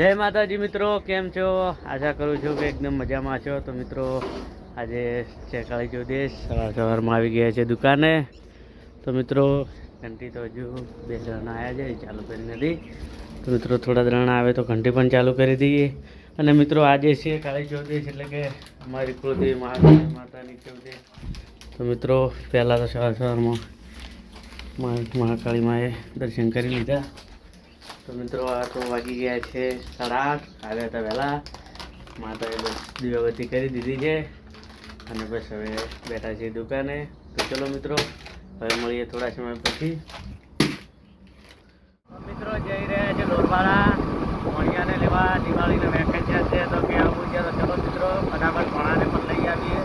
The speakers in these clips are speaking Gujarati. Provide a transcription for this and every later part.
જય માતાજી મિત્રો, કેમ છો? આશા કરું છું કે એકદમ મજામાં છો. તો મિત્રો આજે છે કાળી ચૌદશ, સવારમાં આવી ગયા છે દુકાને. તો મિત્રો ઘંટી તો હજુ 2 જણા આવ્યા છે, ચાલુ કરી નથી. તો મિત્રો થોડા જણા આવે તો ઘંટી પણ ચાલુ કરી દઈએ. અને મિત્રો આજે છે કાળી ચૌદશ, એટલે કે અમારી કુળદેવી માતાની ચૌદશ. તો મિત્રો પહેલાં તો સવારમાં મહાકાળી માએ દર્શન કરી લીધા. તો મિત્રો આ તો વાગી ગયા છે 8:30. આવ્યા હતા વહેલા, માતાએ બસ દીવાબત્તી કરી દીધી છે અને બસ હવે બેઠા છીએ દુકાને. તો ચલો મિત્રો હવે મળીએ થોડા સમય પછી. મિત્રો જઈ રહ્યા છે લોરવાડા મણિયાને લેવા. દિવાળીના વેકેશન છે તો કે આવું છે. તો ચલો મિત્રો ફટાફટ ભણાને પણ લઈ આવીએ.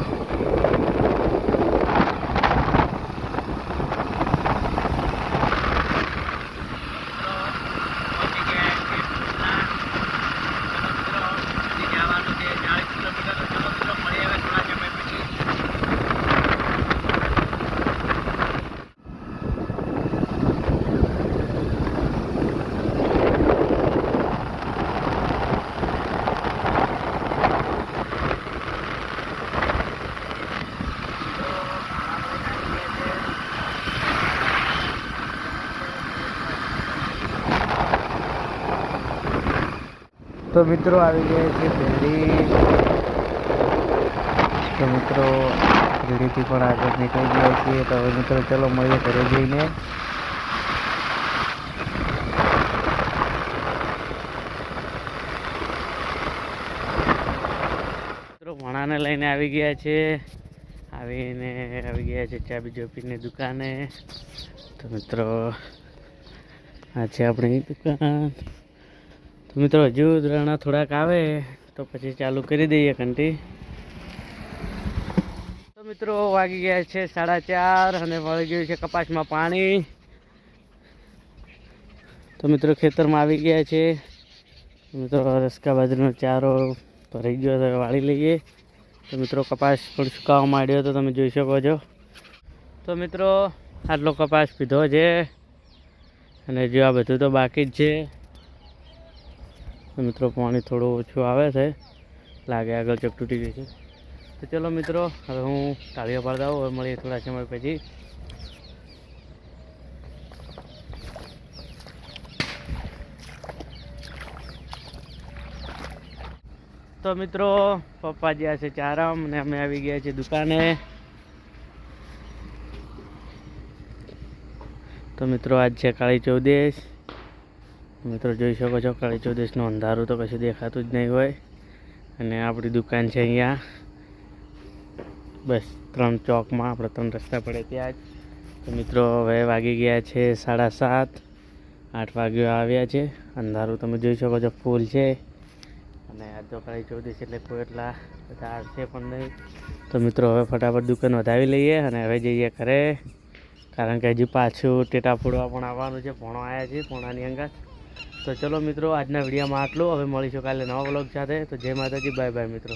તો મિત્રો આવી ગયા છે ભેડી. તો મિત્રો ભેડીથી પણ આગળ નીકળી ગયા છીએ. તો હવે મિત્રો ચલો મળીએ ઘરે જઈને. મિત્રો ભણાને લઈને આવી ગયા છે. આવી ગયા છે ચાબી જોપીની દુકાને. તો મિત્રો આ છે આપણી દુકાન. મિત્રો હજુ દ્રાણા થોડાક આવે તો પછી ચાલુ કરી દઈએ ઘંટી. તો મિત્રો વાગી ગયા છે 4:30 અને વળી ગયું છે કપાસમાં પાણી. તો મિત્રો ખેતરમાં આવી ગયા છે. મિત્રો રસકા બાજરીનો ચારો ભરાઈ ગયો તો વાળી લઈએ. તો મિત્રો કપાસ પણ સુકાવા માંડ્યો તો તમે જોઈ શકો છો. તો મિત્રો આટલો કપાસ પીધો છે અને જો આ બધું તો બાકી જ છે. તો મિત્રો પાણી થોડું ઓછું આવે છે, લાગે આગળ ચક તૂટી ગઈ છે. તો ચલો મિત્રો હવે હું ટાળીઓ પાડતા હોઉં. હવે મળીએ થોડા સમય પછી. તો મિત્રો પપ્પા જ્યાં છે ચારામ અને અમે આવી ગયા છીએ દુકાને. તો મિત્રો આજ છે કાળી ચૌદશ. મિત્રો જોઈ શકો છો કાળી ચૌદશનું અંધારું તો કશું દેખાતું જ નહીં હોય. અને આપણી દુકાન છે અહીંયા બસ 3 ચોકમાં, આપણે 3 રસ્તા પડે ત્યાં જ. તો મિત્રો હવે વાગી ગયા છે 7:30. 8 વાગ્યો આવ્યા છે. અંધારું તમે જોઈ શકો છો ફૂલ છે. અને આજ તો કાળી ચૌદશ એટલે કોઈ એટલા બધા આવશે પણ નહીં. તો મિત્રો હવે ફટાફટ દુકાન વધાવી લઈએ અને હવે જઈએ ઘરે, કારણ કે હજી પાછું ટેટા ફોડવા પણ આવવાનું છે. ભણો આવ્યા છે ભણાની અંગાત. તો ચલો મિત્રો આજના વિડીયોમાં આટલું. હવે મળીશું કાલે નવા વ્લોગ સાથે. તો જય માતાજી, બાય બાય મિત્રો.